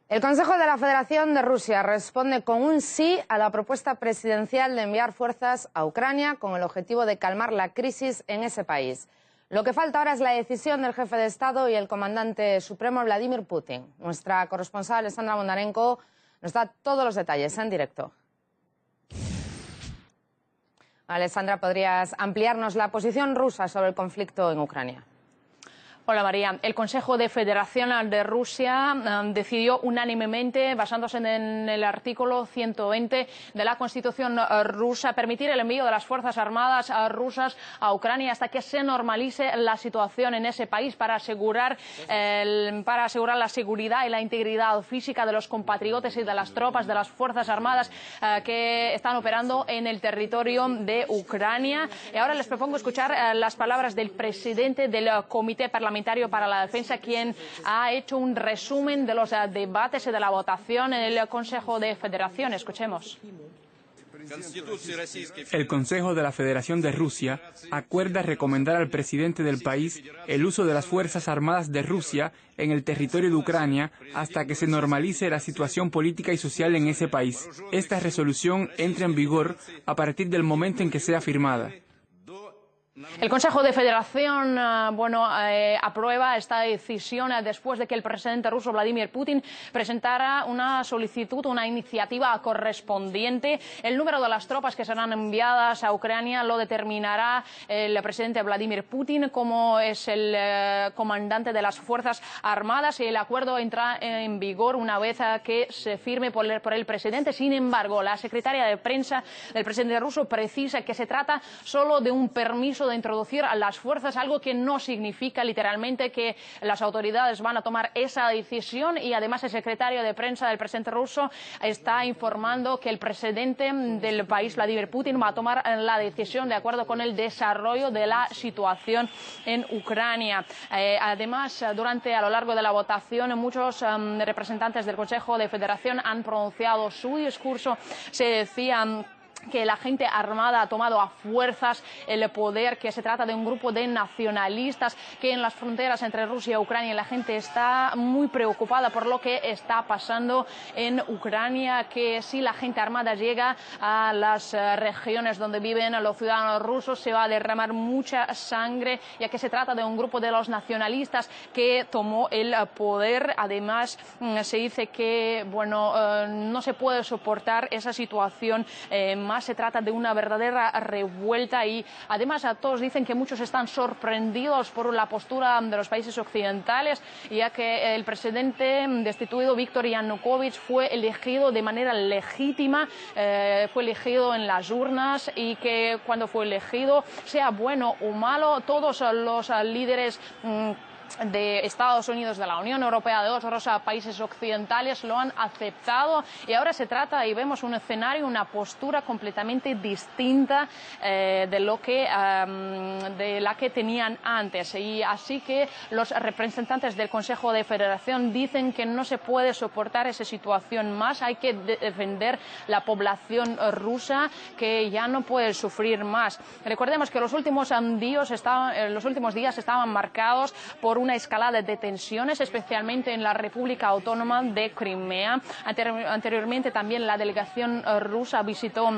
El Consejo de la Federación de Rusia responde con un sí a la propuesta presidencial de enviar fuerzas a Ucrania con el objetivo de calmar la crisis en ese país. Lo que falta ahora es la decisión del jefe de Estado y el comandante supremo Vladimir Putin. Nuestra corresponsal Alexandra Bondarenko nos da todos los detalles en directo. Alexandra, ¿podrías ampliarnos la posición rusa sobre el conflicto en Ucrania? Hola María, el Consejo de Federación de Rusia decidió unánimemente, basándose en el artículo 120 de la Constitución rusa, permitir el envío de las Fuerzas Armadas rusas a Ucrania hasta que se normalice la situación en ese país para asegurar la seguridad y la integridad física de los compatriotas y de las tropas de las Fuerzas Armadas que están operando en el territorio de Ucrania. Y ahora les propongo escuchar las palabras del presidente del Comité Parlamentario para la Defensa, quien ha hecho un resumen de los debates y de la votación en el Consejo de Federación. Escuchemos. El Consejo de la Federación de Rusia acuerda recomendar al presidente del país el uso de las Fuerzas Armadas de Rusia en el territorio de Ucrania hasta que se normalice la situación política y social en ese país. Esta resolución entra en vigor a partir del momento en que sea firmada. El Consejo de Federación aprueba esta decisión después de que el presidente ruso Vladimir Putin presentara una solicitud, una iniciativa correspondiente. El número de las tropas que serán enviadas a Ucrania lo determinará el presidente Vladimir Putin, como es el comandante de las Fuerzas Armadas, y el acuerdo entra en vigor una vez que se firme por el presidente. Sin embargo, la secretaria de prensa del presidente ruso precisa que se trata solo de un permiso de introducir a las fuerzas, algo que no significa literalmente que las autoridades van a tomar esa decisión, y además el secretario de prensa del presidente ruso está informando que el presidente del país, Vladimir Putin, va a tomar la decisión de acuerdo con el desarrollo de la situación en Ucrania. Además, a lo largo de la votación, muchos representantes del Consejo de Federación han pronunciado su discurso. Se decía que la gente armada ha tomado a fuerzas el poder, que se trata de un grupo de nacionalistas, que en las fronteras entre Rusia y Ucrania la gente está muy preocupada por lo que está pasando en Ucrania, que si la gente armada llega a las regiones donde viven los ciudadanos rusos se va a derramar mucha sangre, ya que se trata de un grupo de los nacionalistas que tomó el poder. Además, se dice que no se puede soportar esa situación más. Se trata de una verdadera revuelta, y además todos dicen que muchos están sorprendidos por la postura de los países occidentales, ya que el presidente destituido Viktor Yanukovych fue elegido de manera legítima, fue elegido en las urnas, y que cuando fue elegido, sea bueno o malo, todos los líderes de Estados Unidos, de la Unión Europea, de otros países occidentales lo han aceptado, y ahora se trata y vemos un escenario, una postura completamente distinta de la que tenían antes, y así que los representantes del Consejo de Federación dicen que no se puede soportar esa situación más, hay que defender la población rusa, que ya no puede sufrir más. Recordemos que los últimos días estaban marcados por una escalada de tensiones, especialmente en la República Autónoma de Crimea. Anteriormente también la delegación rusa visitó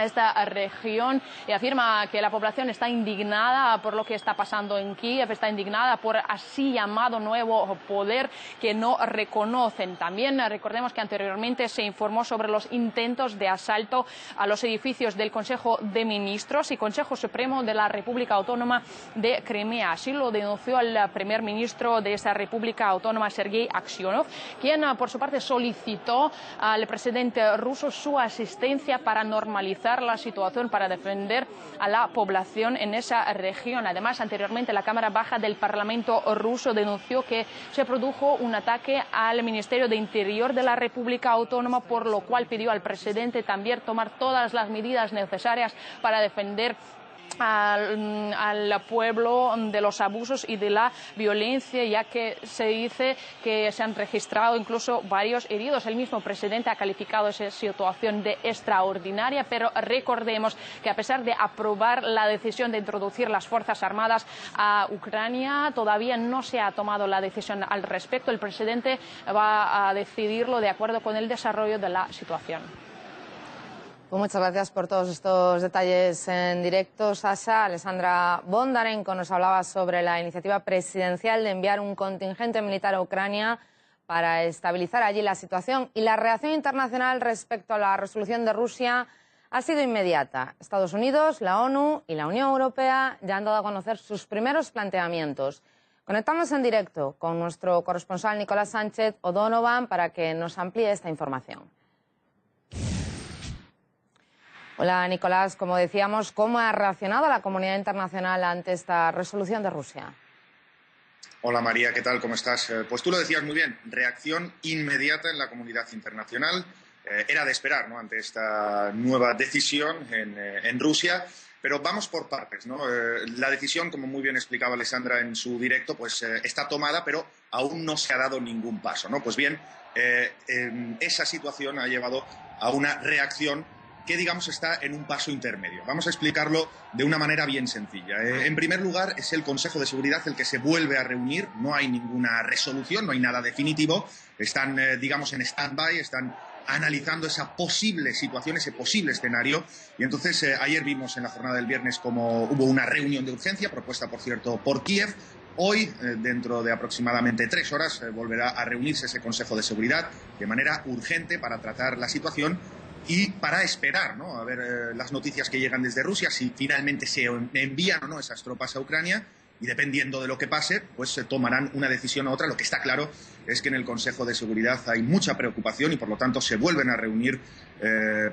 esta región y afirma que la población está indignada por lo que está pasando en Kiev, está indignada por así llamado nuevo poder que no reconocen. También recordemos que anteriormente se informó sobre los intentos de asalto a los edificios del Consejo de Ministros y Consejo Supremo de la República Autónoma de Crimea. Así lo denunció el primer ministro de esa República Autónoma, Sergei Aksyonov, quien por su parte solicitó al presidente ruso su asistencia para normalizar la situación, para defender a la población en esa región. Además, anteriormente la Cámara Baja del Parlamento ruso denunció que se produjo un ataque al Ministerio de Interior de la República Autónoma, por lo cual pidió al presidente también tomar todas las medidas necesarias para defender al pueblo de los abusos y de la violencia, ya que se dice que se han registrado incluso varios heridos. El mismo presidente ha calificado esa situación de extraordinaria, pero recordemos que a pesar de aprobar la decisión de introducir las Fuerzas Armadas a Ucrania, todavía no se ha tomado la decisión al respecto. El presidente va a decidirlo de acuerdo con el desarrollo de la situación. Pues muchas gracias por todos estos detalles en directo, Sasha. Alessandra Bondarenko nos hablaba sobre la iniciativa presidencial de enviar un contingente militar a Ucrania para estabilizar allí la situación. Y la reacción internacional respecto a la resolución de Rusia ha sido inmediata. Estados Unidos, la ONU y la Unión Europea ya han dado a conocer sus primeros planteamientos. Conectamos en directo con nuestro corresponsal Nicolás Sánchez O'Donovan para que nos amplíe esta información. Hola, Nicolás. Como decíamos, ¿cómo ha reaccionado la comunidad internacional ante esta resolución de Rusia? Hola, María, ¿qué tal? ¿Cómo estás? Pues tú lo decías muy bien, reacción inmediata en la comunidad internacional. Era de esperar, ¿no?, ante esta nueva decisión en Rusia, pero vamos por partes, ¿no? La decisión, como muy bien explicaba Alessandra en su directo, pues está tomada, pero aún no se ha dado ningún paso, ¿no? Pues bien, esa situación ha llevado a una reacción que, digamos, está en un paso intermedio. Vamos a explicarlo de una manera bien sencilla. En primer lugar, es el Consejo de Seguridad el que se vuelve a reunir. No hay ninguna resolución, no hay nada definitivo. Están, digamos, en stand-by, están analizando esa posible situación, ese posible escenario. Y entonces, ayer vimos en la jornada del viernes cómo hubo una reunión de urgencia, propuesta, por cierto, por Kiev. Hoy, dentro de aproximadamente 3 horas, volverá a reunirse ese Consejo de Seguridad de manera urgente para tratar la situación y para esperar, ¿no?, a ver las noticias que llegan desde Rusia, si finalmente se envían o no esas tropas a Ucrania, y dependiendo de lo que pase, pues se tomarán una decisión u otra. Lo que está claro es que en el Consejo de Seguridad hay mucha preocupación y, por lo tanto, se vuelven a reunir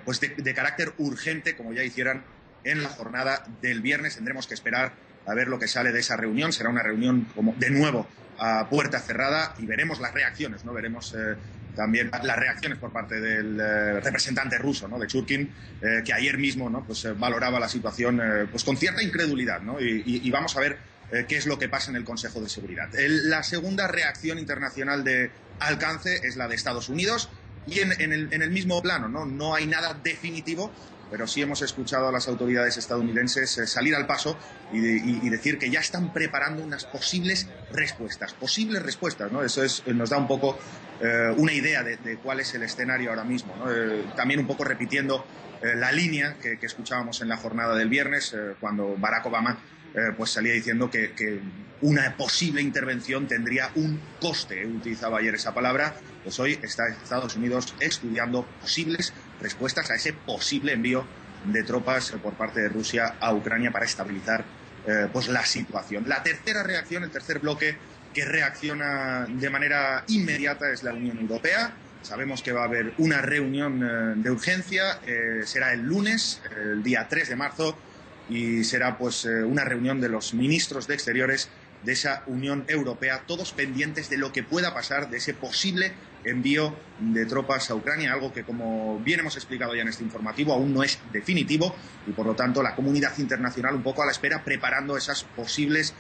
pues de carácter urgente, como ya hicieran en la jornada del viernes. Tendremos que esperar a ver lo que sale de esa reunión. Será una reunión, como de nuevo, a puerta cerrada, y veremos las reacciones, ¿no? Veremos también las reacciones por parte del representante ruso, ¿no?, de Churkin, que ayer mismo, ¿no?, pues valoraba la situación pues con cierta incredulidad, ¿no? Y vamos a ver qué es lo que pasa en el Consejo de Seguridad. La segunda reacción internacional de alcance es la de Estados Unidos, y en el mismo plano, ¿no? No hay nada definitivo, pero sí hemos escuchado a las autoridades estadounidenses salir al paso y decir que ya están preparando unas posibles respuestas, ¿no? Eso nos da un poco una idea de cuál es el escenario ahora mismo, ¿no? También un poco repitiendo la línea que escuchábamos en la jornada del viernes, cuando Barack Obama pues salía diciendo que una posible intervención tendría un coste. Utilizaba ayer esa palabra. Pues hoy está Estados Unidos estudiando posibles respuestas a ese posible envío de tropas por parte de Rusia a Ucrania para estabilizar pues la situación. La tercera reacción, el tercer bloque que reacciona de manera inmediata, es la Unión Europea. Sabemos que va a haber una reunión de urgencia, será el lunes, el día 3 de marzo, y será pues una reunión de los ministros de Exteriores de esa Unión Europea, todos pendientes de lo que pueda pasar, de ese posible envío de tropas a Ucrania, algo que, como bien hemos explicado ya en este informativo, aún no es definitivo, y por lo tanto la comunidad internacional un poco a la espera, preparando esas posibles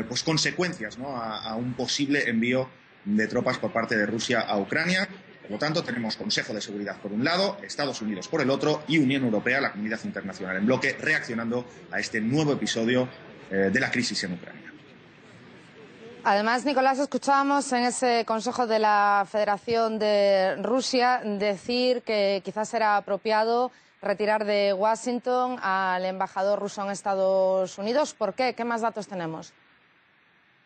pues consecuencias, ¿no?, a un posible envío de tropas por parte de Rusia a Ucrania. Por lo tanto, tenemos Consejo de Seguridad por un lado, Estados Unidos por el otro, y Unión Europea, la comunidad internacional en bloque, reaccionando a este nuevo episodio de la crisis en Ucrania. Además, Nicolás, escuchábamos en ese Consejo de la Federación de Rusia decir que quizás era apropiado retirar de Washington al embajador ruso en Estados Unidos. ¿Por qué? ¿Qué más datos tenemos?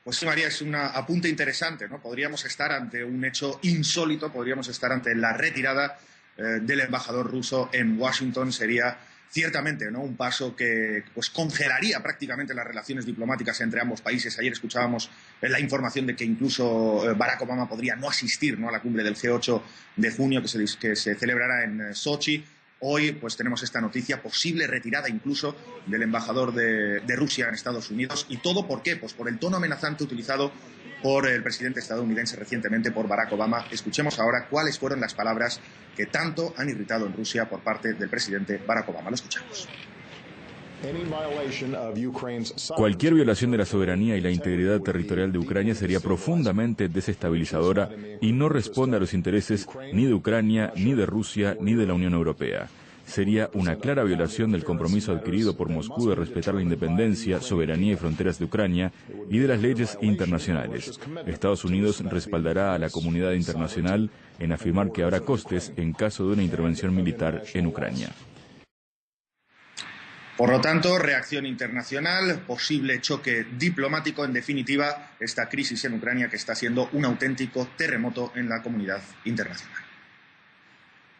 Pues sí, María, es un apunte interesante, ¿no? Podríamos estar ante un hecho insólito, podríamos estar ante la retirada del embajador ruso en Washington. Sería ciertamente, ¿no?, un paso que pues congelaría prácticamente las relaciones diplomáticas entre ambos países. Ayer escuchábamos la información de que incluso Barack Obama podría no asistir, ¿no?, a la cumbre del G8 de junio que se celebrará en Sochi. Hoy pues tenemos esta noticia, posible retirada incluso del embajador de Rusia en Estados Unidos. ¿Y todo por qué? Pues por el tono amenazante utilizado por el presidente estadounidense recientemente, por Barack Obama. Escuchemos ahora cuáles fueron las palabras que tanto han irritado en Rusia por parte del presidente Barack Obama. Lo escuchamos. Cualquier violación de la soberanía y la integridad territorial de Ucrania sería profundamente desestabilizadora y no responde a los intereses ni de Ucrania, ni de Rusia, ni de la Unión Europea. Sería una clara violación del compromiso adquirido por Moscú de respetar la independencia, soberanía y fronteras de Ucrania y de las leyes internacionales. Estados Unidos respaldará a la comunidad internacional en afirmar que habrá costes en caso de una intervención militar en Ucrania. Por lo tanto, reacción internacional, posible choque diplomático, en definitiva, esta crisis en Ucrania que está siendo un auténtico terremoto en la comunidad internacional.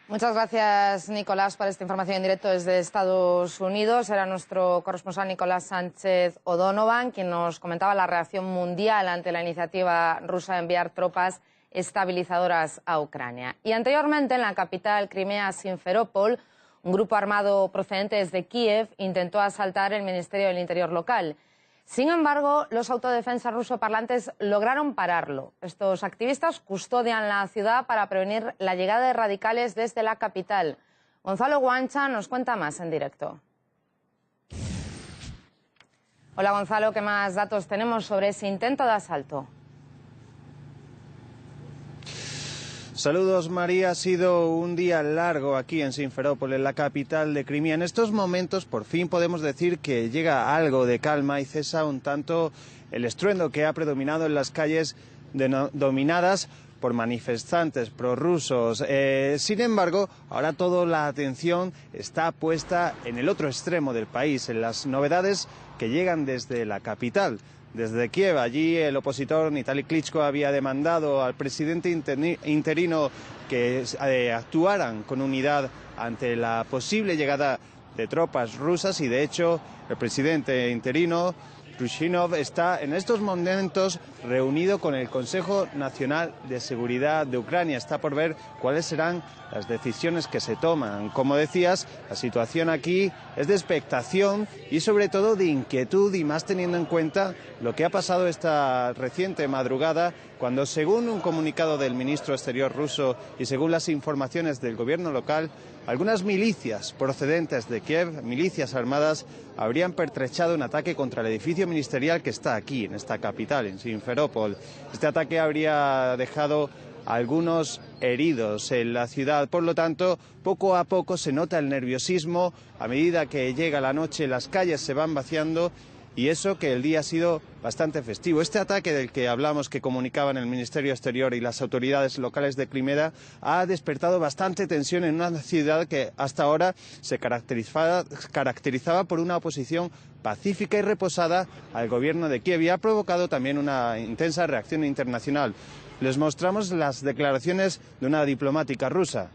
Muchas gracias, Nicolás, por esta información en directo desde Estados Unidos. Era nuestro corresponsal Nicolás Sánchez O'Donovan quien nos comentaba la reacción mundial ante la iniciativa rusa de enviar tropas estabilizadoras a Ucrania. Y anteriormente, en la capital crimea, Simferópol, un grupo armado procedente desde Kiev intentó asaltar el Ministerio del Interior local. Sin embargo, los autodefensas rusoparlantes lograron pararlo. Estos activistas custodian la ciudad para prevenir la llegada de radicales desde la capital. Gonzalo Guancha nos cuenta más en directo. Hola Gonzalo, ¿qué más datos tenemos sobre ese intento de asalto? Saludos, María. Ha sido un día largo aquí en Simferópol, en la capital de Crimea. En estos momentos, por fin, podemos decir que llega algo de calma y cesa un tanto el estruendo que ha predominado en las calles dominadas por manifestantes prorrusos. Sin embargo, ahora toda la atención está puesta en el otro extremo del país, en las novedades que llegan desde la capital. Desde Kiev, allí el opositor Nataly Klitschko había demandado al presidente interino que actuaran con unidad ante la posible llegada de tropas rusas y, de hecho, el presidente interino Trushinov está en estos momentos reunido con el Consejo Nacional de Seguridad de Ucrania. Está por ver cuáles serán las decisiones que se toman. Como decías, la situación aquí es de expectación y sobre todo de inquietud, y más teniendo en cuenta lo que ha pasado esta reciente madrugada, cuando, según un comunicado del ministro exterior ruso y según las informaciones del gobierno local, algunas milicias procedentes de Kiev, milicias armadas, habrían pertrechado un ataque contra el edificio ministerial que está aquí, en esta capital, en Simferópol. Este ataque habría dejado algunos heridos en la ciudad. Por lo tanto, poco a poco se nota el nerviosismo. A medida que llega la noche, las calles se van vaciando, y eso que el día ha sido bastante festivo. Este ataque del que hablamos, que comunicaban el Ministerio Exterior y las autoridades locales de Crimea, ha despertado bastante tensión en una ciudad que hasta ahora se caracterizaba por una oposición pacífica y reposada al gobierno de Kiev, y ha provocado también una intensa reacción internacional. Les mostramos las declaraciones de una diplomática rusa.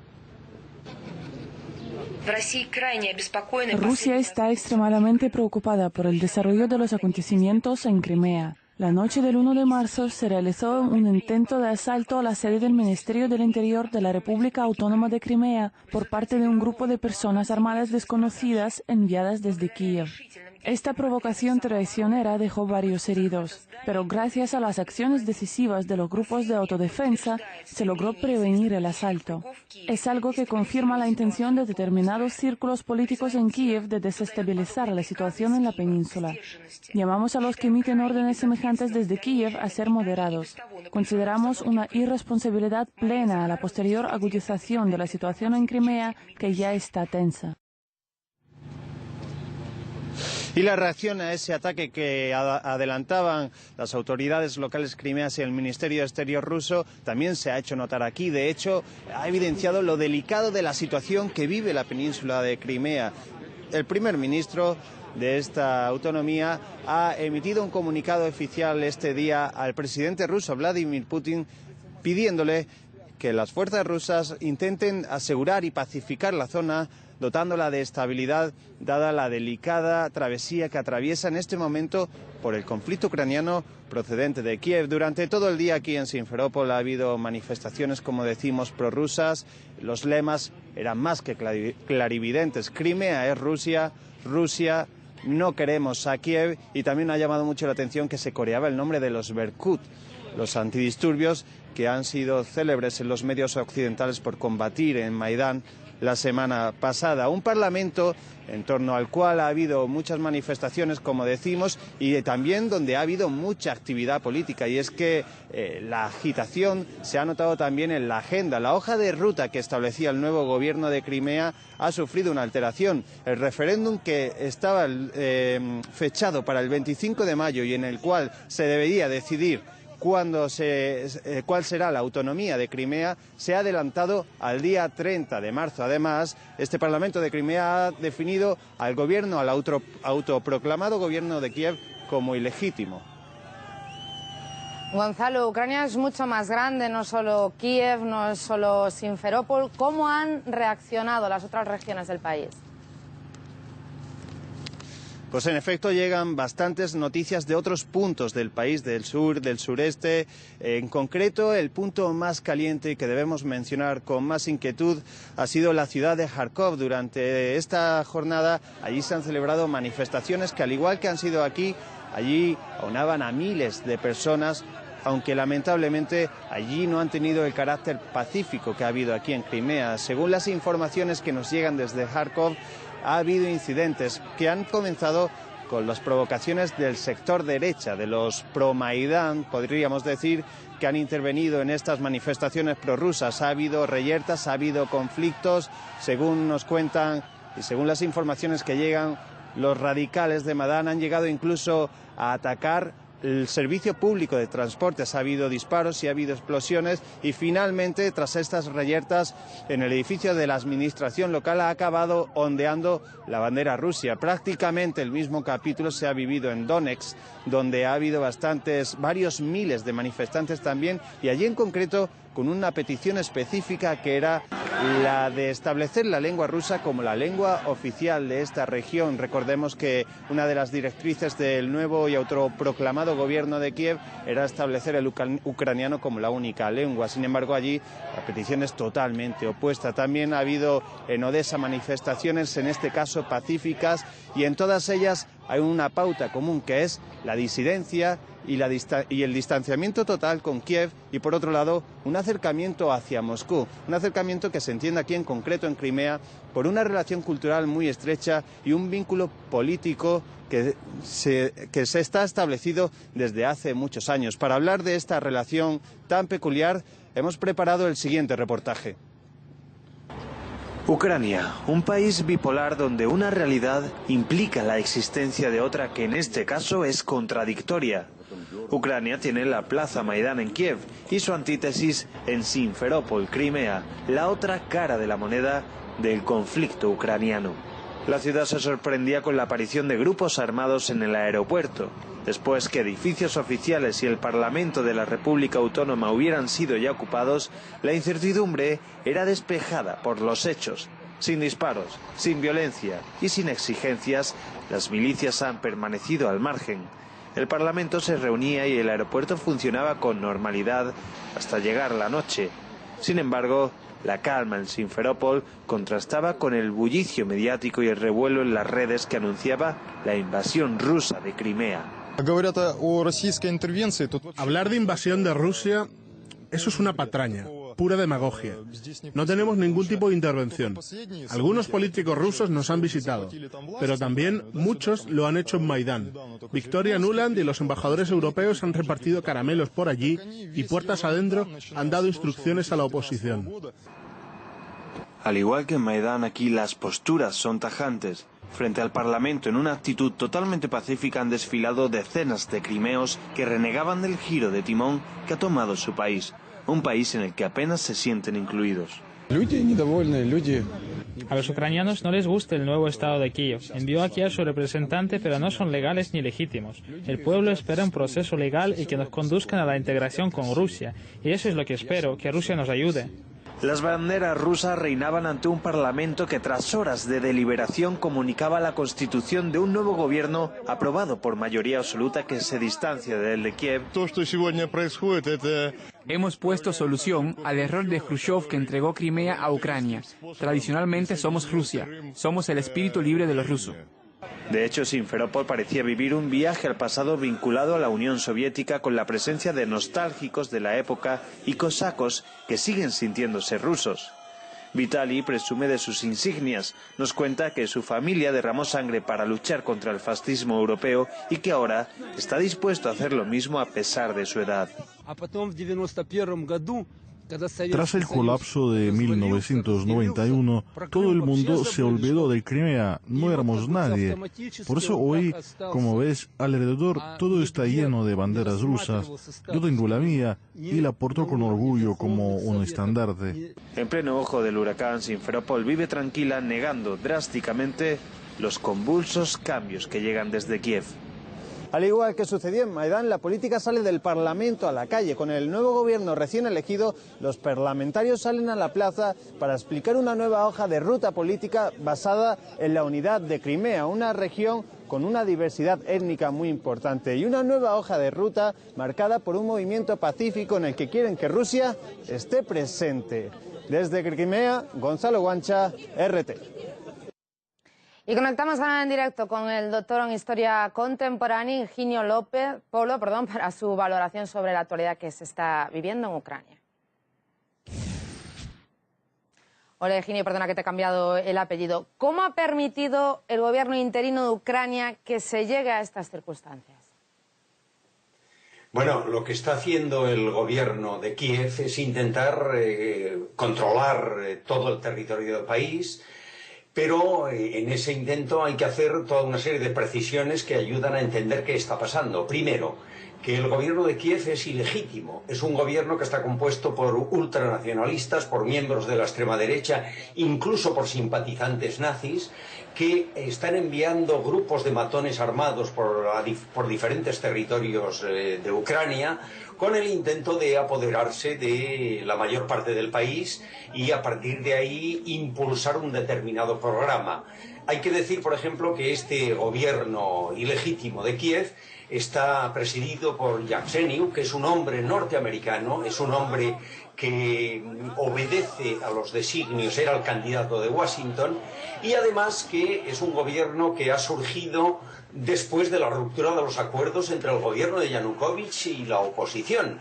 Rusia está extremadamente preocupada por el desarrollo de los acontecimientos en Crimea. La noche del 1 de marzo se realizó un intento de asalto a la sede del Ministerio del Interior de la República Autónoma de Crimea por parte de un grupo de personas armadas desconocidas enviadas desde Kiev. Esta provocación traicionera dejó varios heridos, pero gracias a las acciones decisivas de los grupos de autodefensa se logró prevenir el asalto. Es algo que confirma la intención de determinados círculos políticos en Kiev de desestabilizar la situación en la península. Llamamos a los que emiten órdenes semejantes desde Kiev a ser moderados. Consideramos una irresponsabilidad plena a la posterior agudización de la situación en Crimea, que ya está tensa. Y la reacción a ese ataque que adelantaban las autoridades locales crimeas y el Ministerio Exterior ruso también se ha hecho notar aquí. De hecho, ha evidenciado lo delicado de la situación que vive la península de Crimea. El primer ministro de esta autonomía ha emitido un comunicado oficial este día al presidente ruso Vladimir Putin, pidiéndole que las fuerzas rusas intenten asegurar y pacificar la zona, dotándola de estabilidad, dada la delicada travesía que atraviesa en este momento por el conflicto ucraniano procedente de Kiev. Durante todo el día aquí en Simferópol ha habido manifestaciones, como decimos, prorrusas. Los lemas eran más que clarividentes. Crimea es Rusia, Rusia no queremos a Kiev, y también ha llamado mucho la atención que se coreaba el nombre de los Berkut. los antidisturbios que han sido célebres en los medios occidentales por combatir en Maidán la semana pasada. Un parlamento en torno al cual ha habido muchas manifestaciones, como decimos, y también donde ha habido mucha actividad política. Y es que la agitación se ha notado también en la agenda. La hoja de ruta que establecía el nuevo gobierno de Crimea ha sufrido una alteración. El referéndum que estaba fechado para el 25 de mayo y en el cual se debería decidir cuál será la autonomía de Crimea, se ha adelantado al día 30 de marzo. Además, este Parlamento de Crimea ha definido al gobierno, al autoproclamado gobierno de Kiev, como ilegítimo. Gonzalo, Ucrania es mucho más grande, no solo Kiev, no es solo Simferópol. ¿Cómo han reaccionado las otras regiones del país? Pues en efecto llegan bastantes noticias de otros puntos del país, del sur, del sureste. En concreto, el punto más caliente que debemos mencionar con más inquietud ha sido la ciudad de Kharkov. Durante esta jornada allí se han celebrado manifestaciones que, al igual que han sido aquí, allí aunaban a miles de personas, aunque lamentablemente allí no han tenido el carácter pacífico que ha habido aquí en Crimea. Según las informaciones que nos llegan desde Kharkov, ha habido incidentes que han comenzado con las provocaciones del sector derecha, de los pro-Maidán, podríamos decir, que han intervenido en estas manifestaciones prorrusas. Ha habido reyertas, ha habido conflictos, según nos cuentan y según las informaciones que llegan, los radicales de Maidán han llegado incluso a atacar el servicio público de transportes. Ha habido disparos y ha habido explosiones y finalmente, tras estas reyertas, en el edificio de la administración local ha acabado ondeando la bandera rusa. Prácticamente el mismo capítulo se ha vivido en Donetsk, donde ha habido varios miles de manifestantes también, y allí en concreto con una petición específica que era la de establecer la lengua rusa como la lengua oficial de esta región. Recordemos que una de las directrices del nuevo y autoproclamado gobierno de Kiev era establecer el ucraniano como la única lengua. Sin embargo, allí la petición es totalmente opuesta. También ha habido en Odessa manifestaciones, en este caso pacíficas, y en todas ellas hay una pauta común, que es la disidencia y el distanciamiento total con Kiev, y por otro lado un acercamiento hacia Moscú, un acercamiento que se entiende aquí en concreto en Crimea por una relación cultural muy estrecha y un vínculo político que se está establecido desde hace muchos años. Para hablar de esta relación tan peculiar hemos preparado el siguiente reportaje. Ucrania, un país bipolar donde una realidad implica la existencia de otra que en este caso es contradictoria. Ucrania tiene la Plaza Maidán en Kiev y su antítesis en Simferópol, Crimea, la otra cara de la moneda del conflicto ucraniano. La ciudad se sorprendía con la aparición de grupos armados en el aeropuerto. Después que edificios oficiales y el Parlamento de la República Autónoma hubieran sido ya ocupados, la incertidumbre era despejada por los hechos. Sin disparos, sin violencia y sin exigencias, las milicias han permanecido al margen. El Parlamento se reunía y el aeropuerto funcionaba con normalidad hasta llegar la noche. Sin embargo, la calma en Simferópol contrastaba con el bullicio mediático y el revuelo en las redes que anunciaba la invasión rusa de Crimea. Hablar de invasión de Rusia, eso es una patraña, pura demagogia. No tenemos ningún tipo de intervención. Algunos políticos rusos nos han visitado, pero también muchos lo han hecho en Maidán. Victoria Nuland y los embajadores europeos han repartido caramelos por allí y puertas adentro han dado instrucciones a la oposición. Al igual que en Maidán, aquí las posturas son tajantes. Frente al Parlamento, en una actitud totalmente pacífica, han desfilado decenas de crimeos que renegaban del giro de timón que ha tomado su país, un país en el que apenas se sienten incluidos. A los ucranianos no les gusta el nuevo Estado de Kiev. Envió aquí a su representante, pero no son legales ni legítimos. El pueblo espera un proceso legal y que nos conduzcan a la integración con Rusia. Y eso es lo que espero, que Rusia nos ayude. Las banderas rusas reinaban ante un parlamento que tras horas de deliberación comunicaba la constitución de un nuevo gobierno aprobado por mayoría absoluta que se distancia del de Kiev. Hemos puesto solución al error de Khrushchev que entregó Crimea a Ucrania. Tradicionalmente somos Rusia, somos el espíritu libre de los rusos. De hecho, Simferópol parecía vivir un viaje al pasado vinculado a la Unión Soviética, con la presencia de nostálgicos de la época y cosacos que siguen sintiéndose rusos. Vitali presume de sus insignias, nos cuenta que su familia derramó sangre para luchar contra el fascismo europeo y que ahora está dispuesto a hacer lo mismo a pesar de su edad. Tras el colapso de 1991, todo el mundo se olvidó de Crimea, no éramos nadie. Por eso hoy, como ves, alrededor todo está lleno de banderas rusas. Yo tengo la mía y la porto con orgullo como un estandarte. En pleno ojo del huracán, Simferópol vive tranquila, negando drásticamente los convulsos cambios que llegan desde Kiev. Al igual que sucedió en Maidán, la política sale del Parlamento a la calle. Con el nuevo gobierno recién elegido, los parlamentarios salen a la plaza para explicar una nueva hoja de ruta política basada en la unidad de Crimea, una región con una diversidad étnica muy importante, y una nueva hoja de ruta marcada por un movimiento pacífico en el que quieren que Rusia esté presente. Desde Crimea, Gonzalo Guancha, RT. Y conectamos ahora en directo con el doctor en Historia Contemporánea, Higinio Polo, para su valoración sobre la actualidad que se está viviendo en Ucrania. Hola, Higinio, perdona que te he cambiado el apellido. ¿Cómo ha permitido el gobierno interino de Ucrania que se llegue a estas circunstancias? Bueno, lo que está haciendo el gobierno de Kiev es intentar controlar todo el territorio del país, pero en ese intento hay que hacer toda una serie de precisiones que ayudan a entender qué está pasando. Primero, que el gobierno de Kiev es ilegítimo. Es un gobierno que está compuesto por ultranacionalistas, por miembros de la extrema derecha, incluso por simpatizantes nazis, que están enviando grupos de matones armados por diferentes territorios de Ucrania, con el intento de apoderarse de la mayor parte del país y a partir de ahí impulsar un determinado programa. Hay que decir, por ejemplo, que este gobierno ilegítimo de Kiev está presidido por Yatsenyuk, que es un hombre norteamericano, es un hombre que obedece a los designios, era el candidato de Washington, y además que es un gobierno que ha surgido después de la ruptura de los acuerdos entre el gobierno de Yanukovych y la oposición.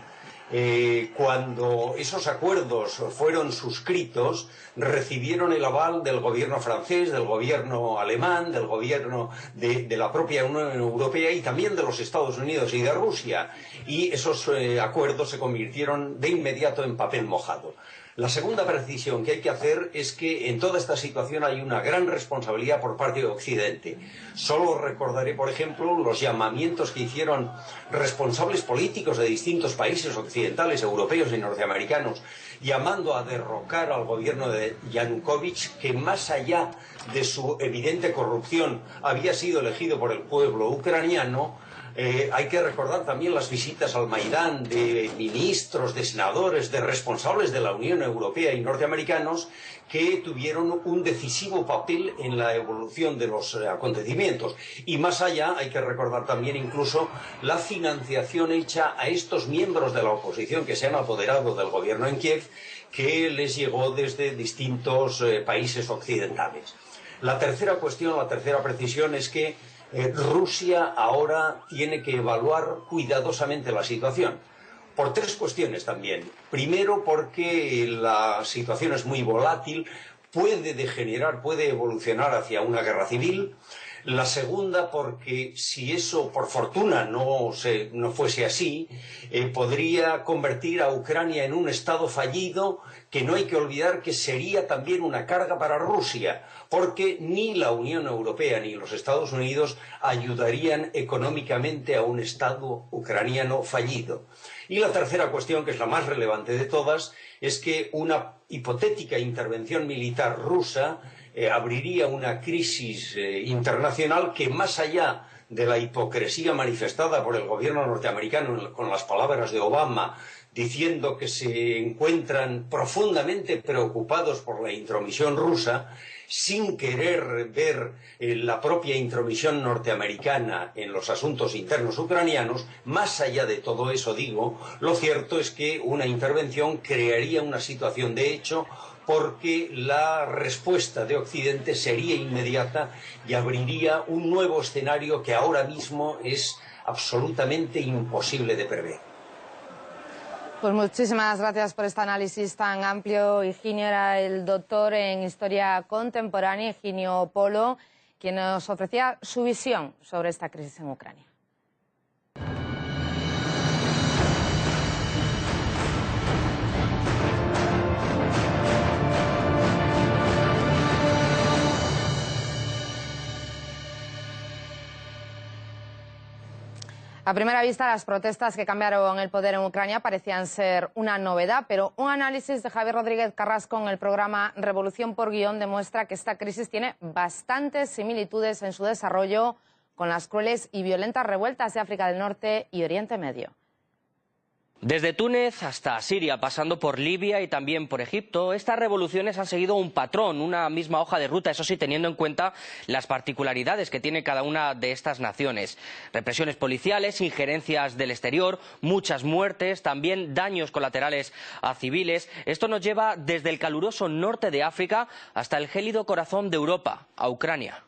Cuando esos acuerdos fueron suscritos, recibieron el aval del gobierno francés, del gobierno alemán, del gobierno de la propia Unión Europea y también de los Estados Unidos y de Rusia. Y esos acuerdos se convirtieron de inmediato en papel mojado. La segunda precisión que hay que hacer es que en toda esta situación hay una gran responsabilidad por parte de Occidente. Solo recordaré, por ejemplo, los llamamientos que hicieron responsables políticos de distintos países occidentales, europeos y norteamericanos, llamando a derrocar al gobierno de Yanukovych, que más allá de su evidente corrupción había sido elegido por el pueblo ucraniano. Hay que recordar también las visitas al Maidán de ministros, de senadores, de responsables de la Unión Europea y norteamericanos que tuvieron un decisivo papel en la evolución de los acontecimientos. Y más allá hay que recordar también incluso la financiación hecha a estos miembros de la oposición que se han apoderado del gobierno en Kiev, que les llegó desde distintos países occidentales. La tercera cuestión, la tercera precisión es que Rusia ahora tiene que evaluar cuidadosamente la situación, por tres cuestiones también. Primero, porque la situación es muy volátil, puede degenerar, puede evolucionar hacia una guerra civil. La segunda, porque si eso, por fortuna, no fuese así, podría convertir a Ucrania en un estado fallido, que no hay que olvidar que sería también una carga para Rusia, porque ni la Unión Europea ni los Estados Unidos ayudarían económicamente a un estado ucraniano fallido. Y la tercera cuestión, que es la más relevante de todas, es que una hipotética intervención militar rusa abriría una crisis internacional que, más allá de la hipocresía manifestada por el gobierno norteamericano con las palabras de Obama diciendo que se encuentran profundamente preocupados por la intromisión rusa, sin querer ver la propia intromisión norteamericana en los asuntos internos ucranianos. Más allá de todo eso, digo, lo cierto es que una intervención crearía una situación de hecho, porque la respuesta de Occidente sería inmediata y abriría un nuevo escenario que ahora mismo es absolutamente imposible de prever. Pues muchísimas gracias por este análisis tan amplio. Higinio era el doctor en Historia Contemporánea, Higinio Polo, quien nos ofrecía su visión sobre esta crisis en Ucrania. A primera vista, las protestas que cambiaron el poder en Ucrania parecían ser una novedad, pero un análisis de Javier Rodríguez Carrasco en el programa Revolución por Guión demuestra que esta crisis tiene bastantes similitudes en su desarrollo con las crueles y violentas revueltas de África del Norte y Oriente Medio. Desde Túnez hasta Siria, pasando por Libia y también por Egipto, estas revoluciones han seguido un patrón, una misma hoja de ruta, eso sí, teniendo en cuenta las particularidades que tiene cada una de estas naciones. Represiones policiales, injerencias del exterior, muchas muertes, también daños colaterales a civiles. Esto nos lleva desde el caluroso norte de África hasta el gélido corazón de Europa, a Ucrania.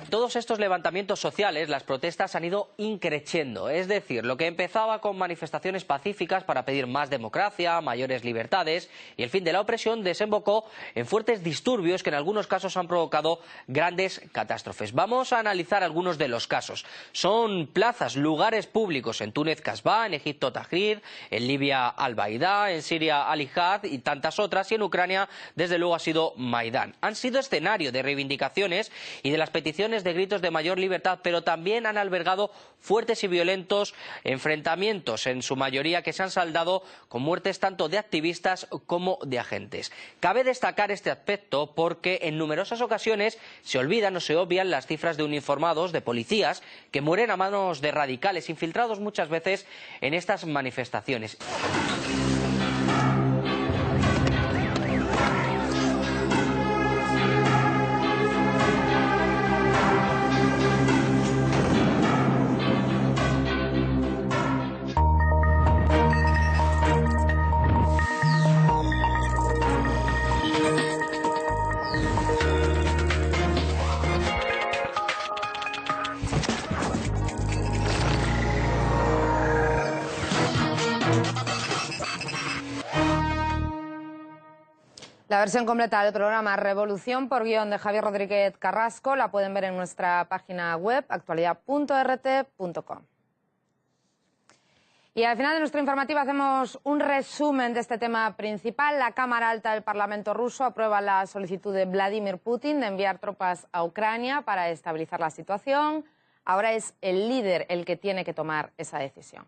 Todos estos levantamientos sociales, las protestas han ido increciendo, es decir, lo que empezaba con manifestaciones pacíficas para pedir más democracia, mayores libertades y el fin de la opresión, desembocó en fuertes disturbios que en algunos casos han provocado grandes catástrofes. Vamos a analizar algunos de los casos. Son plazas, lugares públicos en Túnez, Kasbah, en Egipto, Tahrir, en Libia, Al-Baida, en Siria, Al-Ijad y tantas otras, y en Ucrania, desde luego, ha sido Maidán. Han sido escenario de reivindicaciones y de las peticiones de gritos de mayor libertad, pero también han albergado fuertes y violentos enfrentamientos, en su mayoría que se han saldado con muertes tanto de activistas como de agentes. Cabe destacar este aspecto porque en numerosas ocasiones se olvidan o se obvian las cifras de uniformados, de policías, que mueren a manos de radicales infiltrados muchas veces en estas manifestaciones. La versión completa del programa Revolución por Guión de Javier Rodríguez Carrasco la pueden ver en nuestra página web actualidad.rt.com. Y al final de nuestro informativo hacemos un resumen de este tema principal. La Cámara Alta del Parlamento ruso aprueba la solicitud de Vladimir Putin de enviar tropas a Ucrania para estabilizar la situación. Ahora es el líder el que tiene que tomar esa decisión.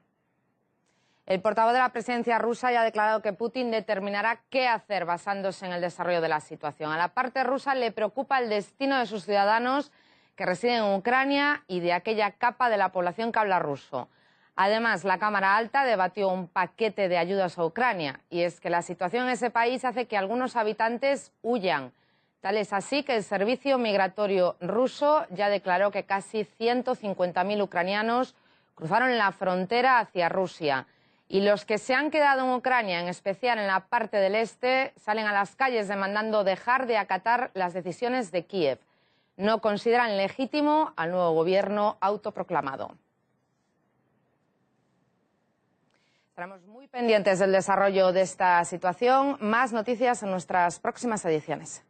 El portavoz de la presidencia rusa ya ha declarado que Putin determinará qué hacer basándose en el desarrollo de la situación. A la parte rusa le preocupa el destino de sus ciudadanos que residen en Ucrania y de aquella capa de la población que habla ruso. Además, la Cámara Alta debatió un paquete de ayudas a Ucrania, y es que la situación en ese país hace que algunos habitantes huyan. Tal es así que el Servicio Migratorio ruso ya declaró que casi 150.000 ucranianos cruzaron la frontera hacia Rusia. Y los que se han quedado en Ucrania, en especial en la parte del este, salen a las calles demandando dejar de acatar las decisiones de Kiev. No consideran legítimo al nuevo gobierno autoproclamado. Estaremos muy pendientes del desarrollo de esta situación. Más noticias en nuestras próximas ediciones.